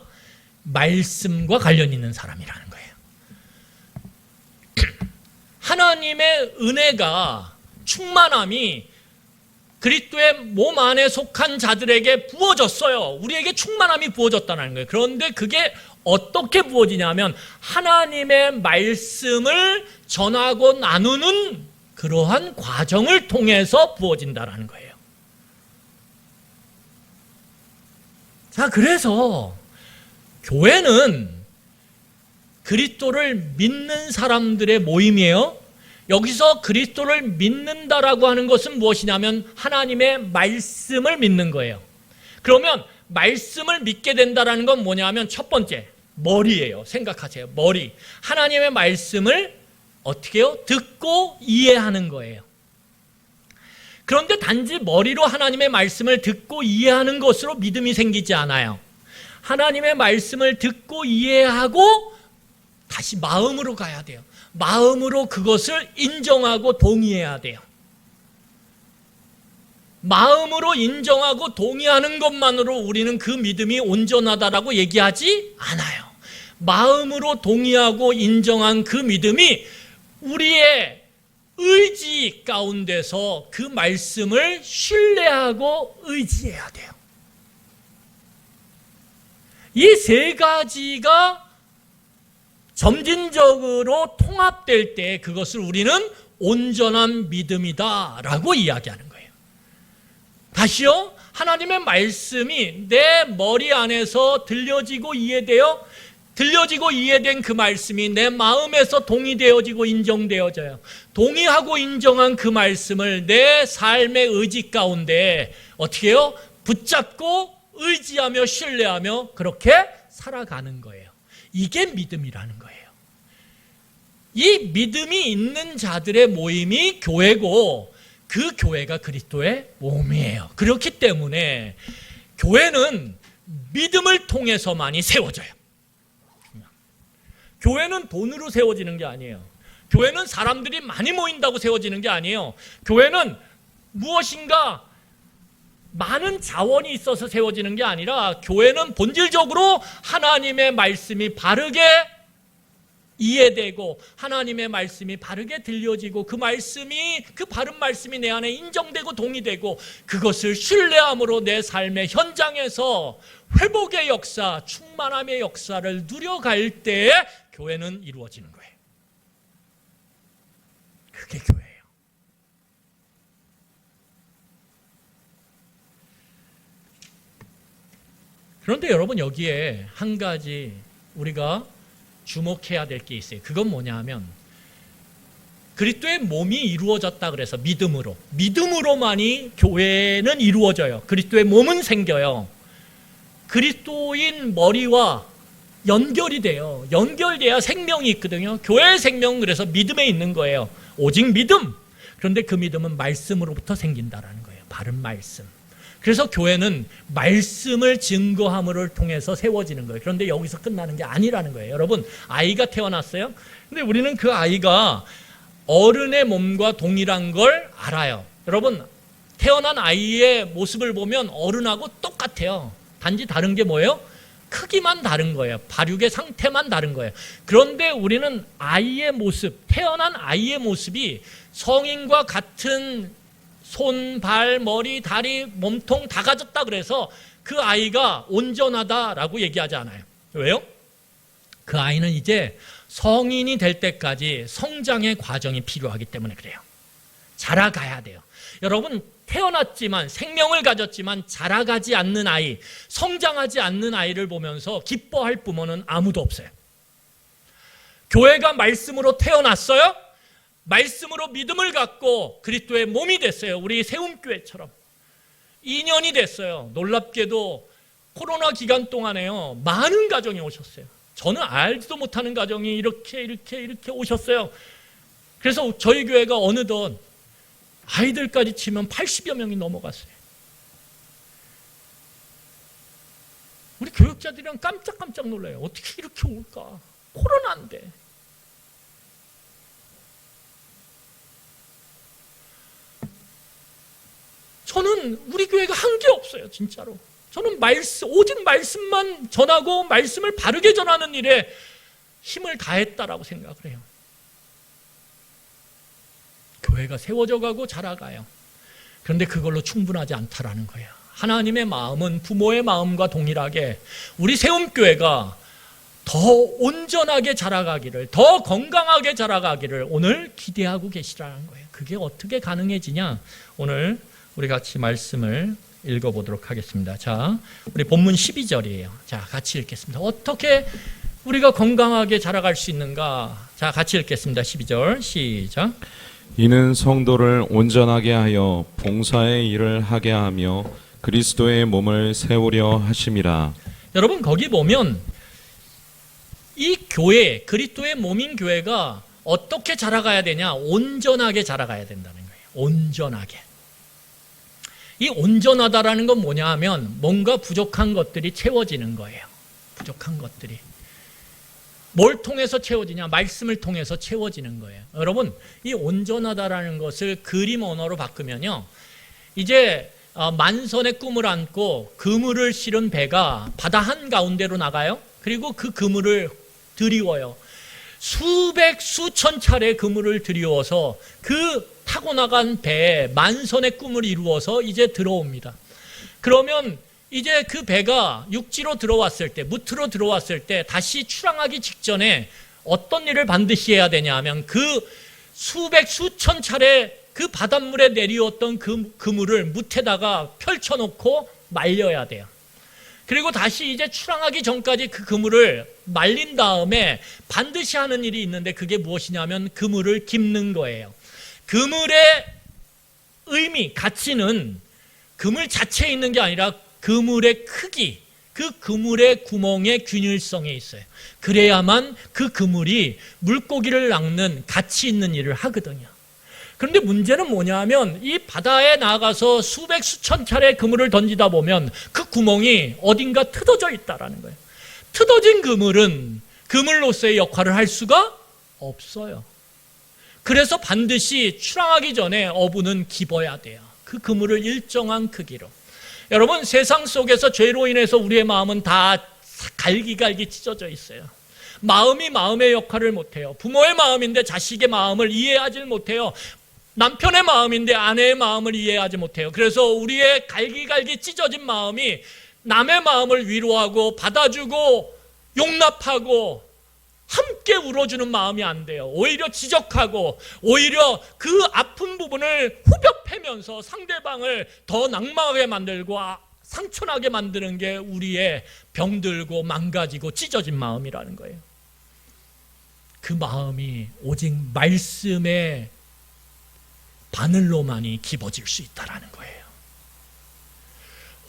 S1: 말씀과 관련 있는 사람이라는 거예요. 하나님의 은혜가, 충만함이 그리스도의 몸 안에 속한 자들에게 부어졌어요. 우리에게 충만함이 부어졌다는 거예요. 그런데 그게 어떻게 부어지냐면 하나님의 말씀을 전하고 나누는 그러한 과정을 통해서 부어진다는 거예요. 자, 그래서 교회는 그리스도를 믿는 사람들의 모임이에요. 여기서 그리스도를 믿는다라고 하는 것은 무엇이냐면 하나님의 말씀을 믿는 거예요. 그러면 말씀을 믿게 된다라는 건 뭐냐면 첫 번째, 머리예요. 생각하세요. 머리. 하나님의 말씀을 어떻게 해요? 듣고 이해하는 거예요. 그런데 단지 머리로 하나님의 말씀을 듣고 이해하는 것으로 믿음이 생기지 않아요. 하나님의 말씀을 듣고 이해하고 다시 마음으로 가야 돼요. 마음으로 그것을 인정하고 동의해야 돼요. 마음으로 인정하고 동의하는 것만으로 우리는 그 믿음이 온전하다라고 얘기하지 않아요. 마음으로 동의하고 인정한 그 믿음이 우리의 의지 가운데서 그 말씀을 신뢰하고 의지해야 돼요. 이 세 가지가 점진적으로 통합될 때 그것을 우리는 온전한 믿음이다라고 이야기하는 거예요. 다시요. 하나님의 말씀이 내 머리 안에서 들려지고 이해된 그 말씀이 내 마음에서 동의되어지고 인정되어져요. 동의하고 인정한 그 말씀을 내 삶의 의지 가운데 어떻게 해요? 붙잡고 의지하며 신뢰하며 그렇게 살아가는 거예요. 이게 믿음이라는 거예요. 이 믿음이 있는 자들의 모임이 교회고 그 교회가 그리스도의 몸이에요. 그렇기 때문에 교회는 믿음을 통해서만이 세워져요. 교회는 돈으로 세워지는 게 아니에요. 교회는 사람들이 많이 모인다고 세워지는 게 아니에요. 교회는 무엇인가 많은 자원이 있어서 세워지는 게 아니라 교회는 본질적으로 하나님의 말씀이 바르게 이해되고 하나님의 말씀이 바르게 들려지고 그 바른 말씀이 내 안에 인정되고 동의되고 그것을 신뢰함으로 내 삶의 현장에서 회복의 역사, 충만함의 역사를 누려갈 때에 교회는 이루어지는 거예요. 그게 교회예요. 그런데 여러분 여기에 한 가지 우리가 주목해야 될 게 있어요. 그건 뭐냐 하면 그리스도의 몸이 이루어졌다 그래서 믿음으로만이 교회는 이루어져요. 그리스도의 몸은 생겨요. 그리스도인 머리와 연결이 돼요. 연결돼야 생명이 있거든요. 교회의 생명은 그래서 믿음에 있는 거예요. 오직 믿음. 그런데 그 믿음은 말씀으로부터 생긴다라는 거예요. 바른 말씀. 그래서 교회는 말씀을 증거함을 통해서 세워지는 거예요. 그런데 여기서 끝나는 게 아니라는 거예요. 여러분, 아이가 태어났어요. 근데 우리는 그 아이가 어른의 몸과 동일한 걸 알아요. 여러분, 태어난 아이의 모습을 보면 어른하고 똑같아요. 단지 다른 게 뭐예요? 크기만 다른 거예요. 발육의 상태만 다른 거예요. 그런데 우리는 아이의 모습, 태어난 아이의 모습이 성인과 같은 손, 발, 머리, 다리, 몸통 다 가졌다 그래서 그 아이가 온전하다라고 얘기하지 않아요. 왜요? 그 아이는 이제 성인이 될 때까지 성장의 과정이 필요하기 때문에 그래요. 자라가야 돼요. 여러분, 태어났지만 생명을 가졌지만 자라가지 않는 아이, 성장하지 않는 아이를 보면서 기뻐할 부모는 아무도 없어요. 교회가 말씀으로 태어났어요? 말씀으로 믿음을 갖고 그리스도의 몸이 됐어요. 우리 세움교회처럼 2년이 됐어요. 놀랍게도 코로나 기간 동안에요, 많은 가정이 오셨어요. 저는 알지도 못하는 가정이 이렇게 오셨어요. 그래서 저희 교회가 어느덧 아이들까지 치면 80여 명이 넘어갔어요. 우리 교육자들이랑 깜짝깜짝 놀라요. 어떻게 이렇게 올까? 코로나인데. 저는 우리 교회가 한 게 없어요. 진짜로. 저는 오직 말씀만 전하고 말씀을 바르게 전하는 일에 힘을 다했다라고 생각을 해요. 교회가 세워져 가고 자라가요. 그런데 그걸로 충분하지 않다라는 거예요. 하나님의 마음은 부모의 마음과 동일하게 우리 세움교회가 더 온전하게 자라가기를, 더 건강하게 자라가기를 오늘 기대하고 계시라는 거예요. 그게 어떻게 가능해지냐? 오늘 우리 같이 말씀을 읽어보도록 하겠습니다. 자, 우리 본문 12절이에요. 자, 같이 읽겠습니다. 어떻게 우리가 건강하게 자라갈 수 있는가? 자, 같이 읽겠습니다. 12절 시작.
S2: 이는 성도를 온전하게 하여 봉사의 일을 하게 하며 그리스도의 몸을 세우려 하심이라.
S1: 여러분 거기 보면 이 교회, 그리스도의 몸인 교회가 어떻게 자라가야 되냐? 온전하게 자라가야 된다는 거예요. 온전하게. 이 온전하다라는 건 뭐냐 하면 뭔가 부족한 것들이 채워지는 거예요. 부족한 것들이. 뭘 통해서 채워지냐? 말씀을 통해서 채워지는 거예요. 여러분, 이 온전하다라는 것을 그림 언어로 바꾸면요. 이제 만선의 꿈을 안고 그물을 실은 배가 바다 한가운데로 나가요. 그리고 그 그물을 들이워요. 수천 차례 그물을 들이워서 그 타고 나간 배에 만선의 꿈을 이루어서 이제 들어옵니다. 그러면 이제 그 배가 육지로 들어왔을 때, 무트로 들어왔을 때 다시 출항하기 직전에 어떤 일을 반드시 해야 되냐 하면 그 수천 차례 그 바닷물에 내리웠던 그 그물을 무트에다가 펼쳐놓고 말려야 돼요. 그리고 다시 이제 출항하기 전까지 그 그물을 말린 다음에 반드시 하는 일이 있는데 그게 무엇이냐면 그물을 깁는 거예요. 그물의 의미, 가치는 그물 자체에 있는 게 아니라 그물의 크기, 그 그물의 구멍의 균일성에 있어요. 그래야만 그 그물이 물고기를 낚는 가치 있는 일을 하거든요. 그런데 문제는 뭐냐 하면 이 바다에 나가서 수천 차례 그물을 던지다 보면 그 구멍이 어딘가 트어져 있다라는 거예요. 트어진 그물은 그물로서의 역할을 할 수가 없어요. 그래서 반드시 출항하기 전에 어부는 깁어야 돼요. 그 그물을 일정한 크기로. 여러분, 세상 속에서 죄로 인해서 우리의 마음은 다 갈기갈기 찢어져 있어요. 마음이 마음의 역할을 못해요. 부모의 마음인데 자식의 마음을 이해하지 못해요. 남편의 마음인데 아내의 마음을 이해하지 못해요. 그래서 우리의 갈기갈기 찢어진 마음이 남의 마음을 위로하고 받아주고 용납하고 함께 울어주는 마음이 안 돼요. 오히려 지적하고 오히려 그 아픈 부분을 후벼 패면서 상대방을 더 낙망하게 만들고 상처나게 만드는 게 우리의 병들고 망가지고 찢어진 마음이라는 거예요. 그 마음이 오직 말씀의 바늘로만이 깊어질 수 있다라는 거예요.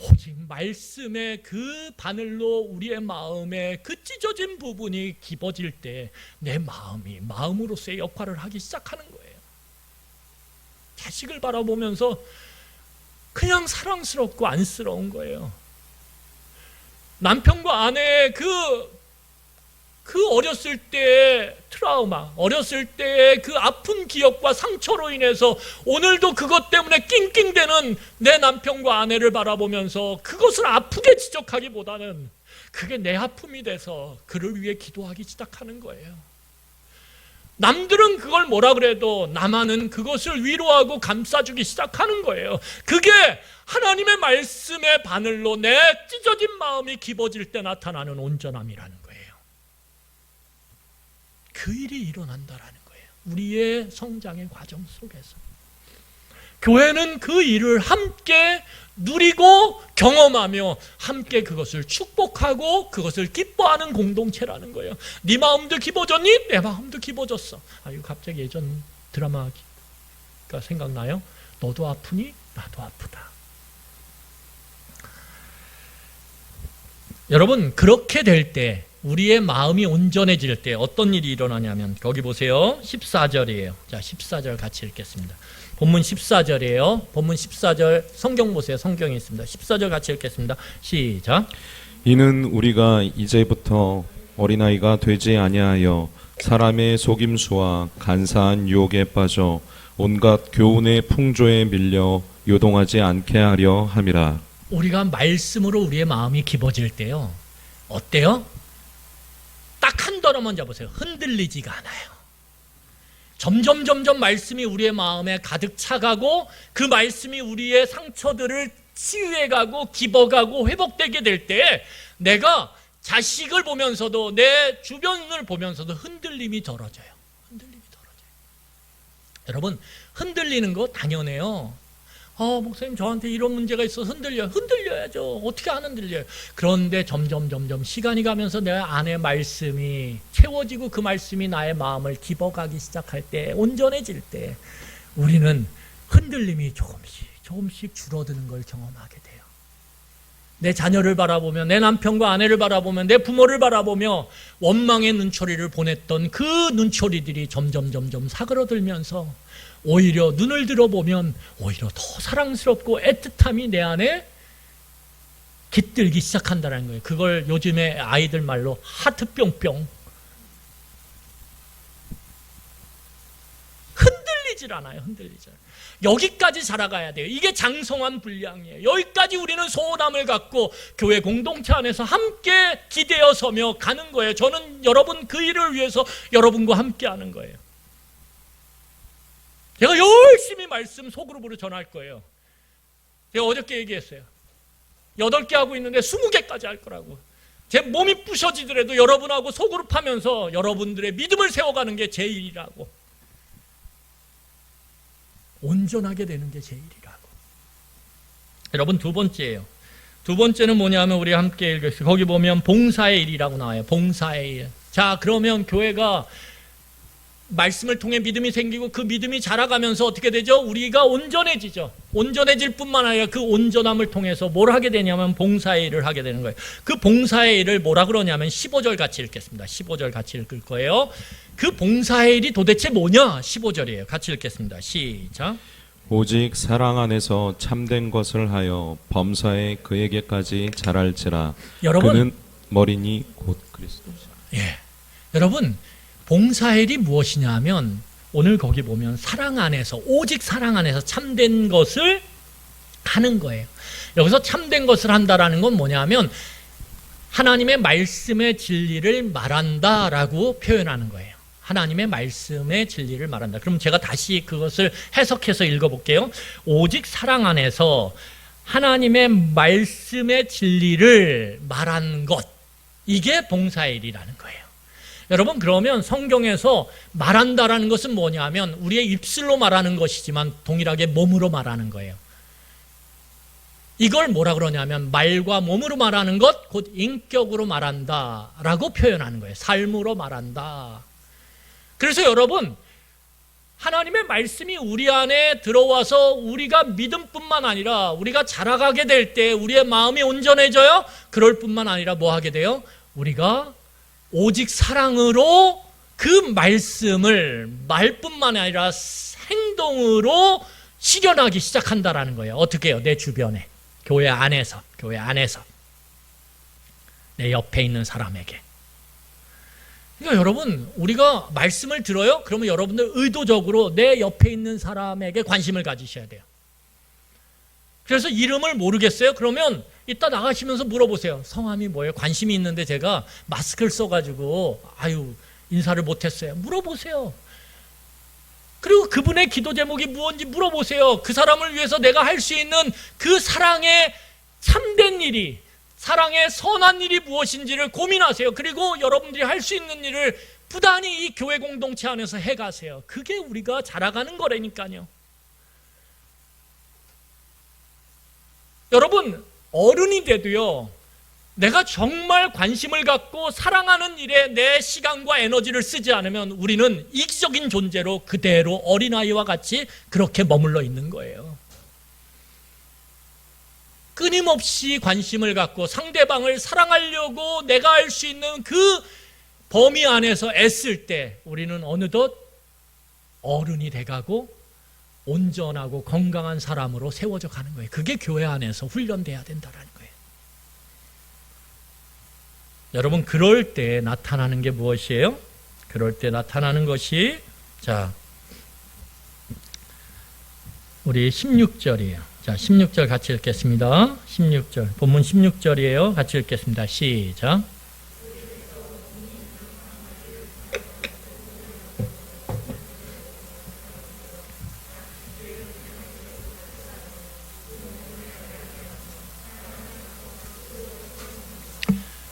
S1: 오직 말씀의 그 바늘로 우리의 마음의 그 찢어진 부분이 깊어질 때 내 마음이 마음으로서의 역할을 하기 시작하는 거예요. 자식을 바라보면서 그냥 사랑스럽고 안쓰러운 거예요. 남편과 아내의 그 어렸을 때의 트라우마, 어렸을 때의 그 아픈 기억과 상처로 인해서 오늘도 그것 때문에 낑낑대는 내 남편과 아내를 바라보면서 그것을 아프게 지적하기보다는 그게 내 아픔이 돼서 그를 위해 기도하기 시작하는 거예요. 남들은 그걸 뭐라 그래도 나만은 그것을 위로하고 감싸주기 시작하는 거예요. 그게 하나님의 말씀의 바늘로 내 찢어진 마음이 깊어질 때 나타나는 온전함이라는 거예요. 그 일이 일어난다라는 거예요. 우리의 성장의 과정 속에서. 교회는 그 일을 함께 누리고 경험하며 함께 그것을 축복하고 그것을 기뻐하는 공동체라는 거예요. 네 마음도 기뻐졌니? 내 마음도 기뻐졌어. 이거 갑자기 예전 드라마가 생각나요? 너도 아프니? 나도 아프다. 여러분, 그렇게 될 때 우리의 마음이 온전해질 때 어떤 일이 일어나냐면 거기 보세요. 14절이에요. 자, 14절 같이 읽겠습니다. 본문 14절이에요. 본문 14절 성경 보세요. 성경에 있습니다. 14절 같이 읽겠습니다. 시작.
S2: 이는 우리가 이제부터 어린아이가 되지 아니하여 사람의 속임수와 간사한 유혹에 빠져 온갖 교훈의 풍조에 밀려 요동하지 않게 하려 함이라.
S1: 우리가 말씀으로 우리의 마음이 깊어질 때요, 어때요? 딱 한 단어만 잡으세요. 흔들리지가 않아요. 점점 말씀이 우리의 마음에 가득 차가고 그 말씀이 우리의 상처들을 치유해가고 깊어가고 회복되게 될 때 내가 자식을 보면서도 내 주변을 보면서도 흔들림이 덜어져요. 흔들림이 덜어져요. 여러분, 흔들리는 거 당연해요. 목사님 저한테 이런 문제가 있어서 흔들려야죠. 어떻게 안 흔들려요? 그런데 점점 시간이 가면서 내 안에 말씀이 채워지고 그 말씀이 나의 마음을 깊어가기 시작할 때, 온전해질 때 우리는 흔들림이 조금씩 줄어드는 걸 경험하게 돼요. 내 자녀를 바라보며, 내 남편과 아내를 바라보며, 내 부모를 바라보며 원망의 눈초리를 보냈던 그 눈초리들이 점점 사그러들면서 오히려 눈을 들어보면 오히려 더 사랑스럽고 애틋함이 내 안에 깃들기 시작한다는 거예요. 그걸 요즘에 아이들 말로 하트 뿅뿅. 흔들리질 않아요. 여기까지 자라가야 돼요. 이게 장성한 분량이에요. 여기까지 우리는 소원함을 갖고 교회 공동체 안에서 함께 기대어 서며 가는 거예요. 저는 여러분 그 일을 위해서 여러분과 함께 하는 거예요. 제가 열심히 말씀 소그룹으로 전할 거예요. 제가 어저께 얘기했어요. 8개 하고 있는데 20개까지 할 거라고. 제 몸이 부셔지더라도 여러분하고 소그룹 하면서 여러분들의 믿음을 세워가는 게 제 일이라고. 온전하게 되는 게 제 일이라고. 여러분, 두 번째예요. 두 번째는 뭐냐면 우리 함께 읽었어요. 거기 보면 봉사의 일이라고 나와요. 봉사의 일. 자, 그러면 교회가 말씀을 통해 믿음이 생기고 그 믿음이 자라가면서 어떻게 되죠? 우리가 온전해지죠. 온전해질 뿐만 아니라 그 온전함을 통해서 뭘 하게 되냐면 봉사의 일을 하게 되는 거예요. 그 봉사의 일을 뭐라 그러냐면 15절 같이 읽겠습니다. 15절 같이 읽을 거예요. 그 봉사의 일이 도대체 뭐냐? 15절이에요. 같이 읽겠습니다. 시작.
S2: 오직 사랑 안에서 참된 것을 하여 범사에 그에게까지 자랄지라.
S1: 여러분,
S2: 그는 머리니 곧 그리스도시라.
S1: 예, 여러분, 봉사의 일이 무엇이냐 하면 오늘 거기 보면 사랑 안에서, 오직 사랑 안에서 참된 것을 하는 거예요. 여기서 참된 것을 한다라는 건 뭐냐 하면 하나님의 말씀의 진리를 말한다라고 표현하는 거예요. 하나님의 말씀의 진리를 말한다. 그럼 제가 다시 그것을 해석해서 읽어볼게요. 오직 사랑 안에서 하나님의 말씀의 진리를 말하는 것, 이게 봉사의 일이라는 거예요. 여러분, 그러면 성경에서 말한다라는 것은 뭐냐 하면 우리의 입술로 말하는 것이지만 동일하게 몸으로 말하는 거예요. 이걸 뭐라 그러냐면 말과 몸으로 말하는 것, 곧 인격으로 말한다라고 표현하는 거예요. 삶으로 말한다. 그래서 여러분, 하나님의 말씀이 우리 안에 들어와서 우리가 믿음뿐만 아니라 우리가 자라가게 될 때 우리의 마음이 온전해져요. 그럴 뿐만 아니라 뭐 하게 돼요? 우리가 오직 사랑으로 그 말씀을 말뿐만 아니라 행동으로 실현하기 시작한다라는 거예요. 어떻게 해요? 내 주변에, 교회 안에서 내 옆에 있는 사람에게. 그러니까 여러분, 우리가 말씀을 들어요? 그러면 여러분들 의도적으로 내 옆에 있는 사람에게 관심을 가지셔야 돼요. 그래서 이름을 모르겠어요? 그러면 이따 나가시면서 물어보세요. 성함이 뭐예요? 관심이 있는데 제가 마스크를 써가지고 인사를 못했어요. 물어보세요. 그리고 그분의 기도 제목이 무엇인지 물어보세요. 그 사람을 위해서 내가 할 수 있는 그 사랑의 참된 일이, 사랑의 선한 일이 무엇인지를 고민하세요. 그리고 여러분들이 할 수 있는 일을 부단히 이 교회 공동체 안에서 해가세요. 그게 우리가 자라가는 거라니까요. 여러분, 어른이 돼도요, 내가 정말 관심을 갖고 사랑하는 일에 내 시간과 에너지를 쓰지 않으면 우리는 이기적인 존재로 그대로 어린아이와 같이 그렇게 머물러 있는 거예요. 끊임없이 관심을 갖고 상대방을 사랑하려고 내가 할 수 있는 그 범위 안에서 애쓸 때 우리는 어느덧 어른이 돼가고 온전하고 건강한 사람으로 세워져 가는 거예요. 그게 교회 안에서 훈련돼야 된다는 거예요. 여러분, 그럴 때 나타나는 게 무엇이에요? 그럴 때 나타나는 것이, 자, 우리 16절이에요. 자, 16절 같이 읽겠습니다. 16절. 본문 16절이에요. 같이 읽겠습니다. 시작.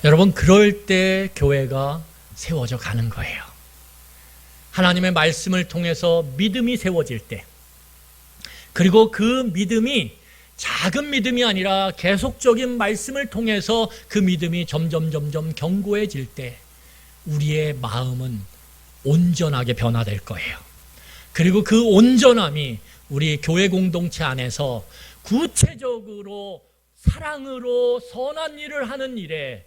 S1: 여러분, 그럴 때 교회가 세워져 가는 거예요. 하나님의 말씀을 통해서 믿음이 세워질 때, 그리고 그 믿음이 작은 믿음이 아니라 계속적인 말씀을 통해서 그 믿음이 점점 견고해질 때 우리의 마음은 온전하게 변화될 거예요. 그리고 그 온전함이 우리 교회 공동체 안에서 구체적으로 사랑으로 선한 일을 하는 일에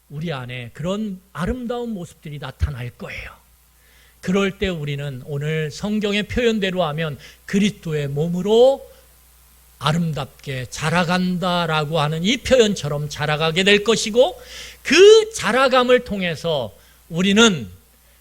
S1: 우리 안에 그런 아름다운 모습들이 나타날 거예요. 그럴 때 우리는 오늘 성경의 표현대로 하면 그리스도의 몸으로 아름답게 자라간다라고 하는 이 표현처럼 자라가게 될 것이고, 그 자라감을 통해서 우리는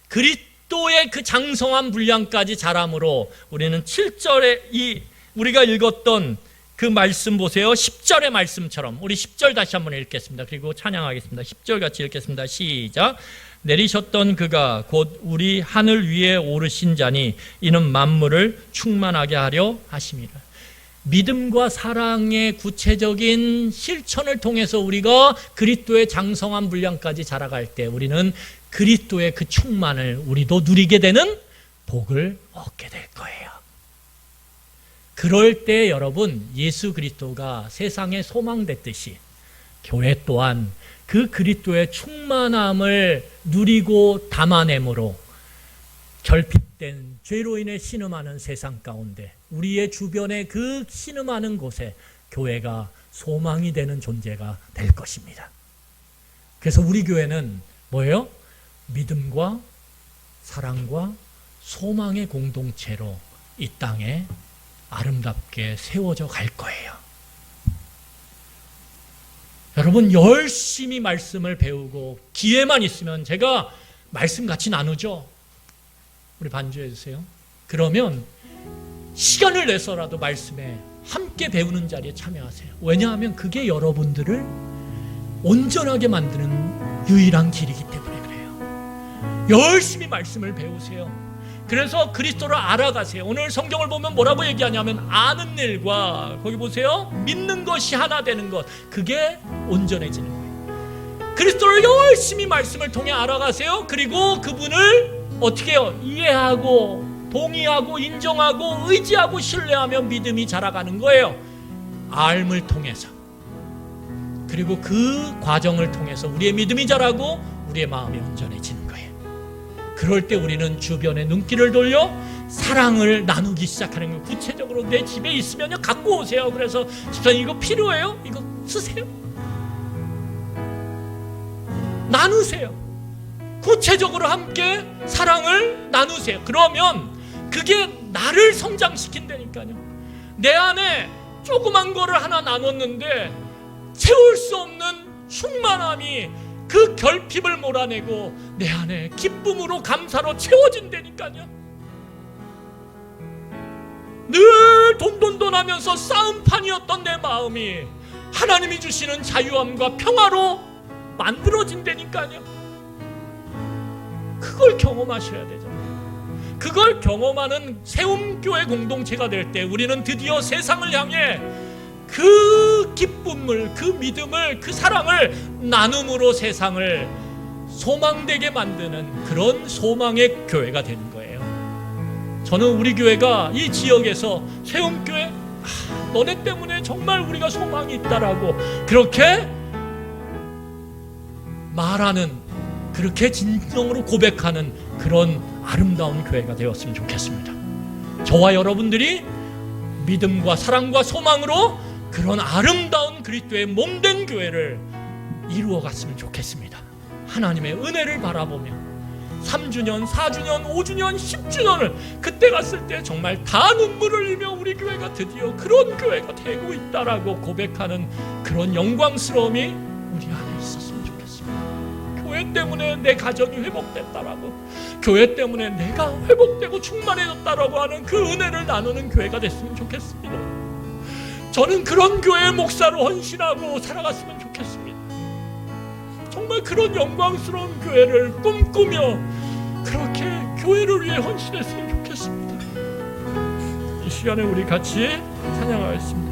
S1: 그리스도의 그 장성한 분량까지 자람으로 우리는 7절에 우리가 읽었던 그 말씀 보세요. 10절의 말씀처럼. 우리 10절 다시 한번 읽겠습니다. 그리고 찬양하겠습니다. 10절 같이 읽겠습니다. 시작. 내리셨던 그가 곧 우리 하늘 위에 오르신 자니 이는 만물을 충만하게 하려 하심이라. 믿음과 사랑의 구체적인 실천을 통해서 우리가 그리스도의 장성한 분량까지 자라갈 때 우리는 그리스도의 그 충만을 우리도 누리게 되는 복을 얻게 될 거예요. 그럴 때 여러분, 예수 그리스도가 세상의 소망 됐듯이 교회 또한 그 그리스도의 충만함을 누리고 담아내므로 결핍된 죄로 인해 신음하는 세상 가운데 우리의 주변의 그 신음하는 곳에 교회가 소망이 되는 존재가 될 것입니다. 그래서 우리 교회는 뭐예요? 믿음과 사랑과 소망의 공동체로 이 땅에 아름답게 세워져 갈 거예요. 여러분, 열심히 말씀을 배우고 기회만 있으면 제가 말씀 같이 나누죠. 우리 반주해 주세요. 그러면 시간을 내서라도 말씀에 함께 배우는 자리에 참여하세요. 왜냐하면 그게 여러분들을 온전하게 만드는 유일한 길이기 때문에 그래요. 열심히 말씀을 배우세요. 그래서 그리스도를 알아가세요. 오늘 성경을 보면 뭐라고 얘기하냐면 아는 일과 거기 보세요. 믿는 것이 하나 되는 것, 그게 온전해지는 거예요. 그리스도를 열심히 말씀을 통해 알아가세요. 그리고 그분을 어떻게 해요? 이해하고 동의하고 인정하고 의지하고 신뢰하며 믿음이 자라가는 거예요. 알을 통해서. 그리고 그 과정을 통해서 우리의 믿음이 자라고 우리의 마음이 온전해지는 거예요. 그럴 때 우리는 주변에 눈길을 돌려 사랑을 나누기 시작하는 거예요. 구체적으로 내 집에 있으면요, 갖고 오세요. 그래서 집사님 이거 필요해요? 이거 쓰세요. 나누세요. 구체적으로 함께 사랑을 나누세요. 그러면 그게 나를 성장시킨다니까요. 내 안에 조그만 거를 하나 나눴는데 채울 수 없는 충만함이 그 결핍을 몰아내고 내 안에 기쁨으로 감사로 채워진다니까요. 늘 돈돈돈 하면서 싸움판이었던 내 마음이 하나님이 주시는 자유함과 평화로 만들어진다니까요. 그걸 경험하셔야 되잖아요. 그걸 경험하는 세움교회 공동체가 될 때 우리는 드디어 세상을 향해 그 기쁨을, 그 믿음을, 그 사랑을 나눔으로 세상을 소망되게 만드는 그런 소망의 교회가 되는 거예요. 저는 우리 교회가 이 지역에서 세움교회, 너네 때문에 정말 우리가 소망이 있다라고 그렇게 말하는, 그렇게 진정으로 고백하는 그런 아름다운 교회가 되었으면 좋겠습니다. 저와 여러분들이 믿음과 사랑과 소망으로 그런 아름다운 그리스도의 몸된 교회를 이루어갔으면 좋겠습니다. 하나님의 은혜를 바라보며 3주년, 4주년, 5주년, 10주년을 그때 갔을 때 정말 다 눈물을 흘리며 우리 교회가 드디어 그런 교회가 되고 있다라고 고백하는 그런 영광스러움이 우리 안에 있었으면 좋겠습니다. 교회 때문에 내 가정이 회복됐다라고, 교회 때문에 내가 회복되고 충만해졌다라고 하는 그 은혜를 나누는 교회가 됐으면 좋겠습니다. 저는 그런 교회 목사로 헌신하고 살아갔으면 좋겠습니다. 정말 그런 영광스러운 교회를 꿈꾸며 그렇게 교회를 위해 헌신했으면 좋겠습니다. 이 시간에 우리 같이 찬양하겠습니다.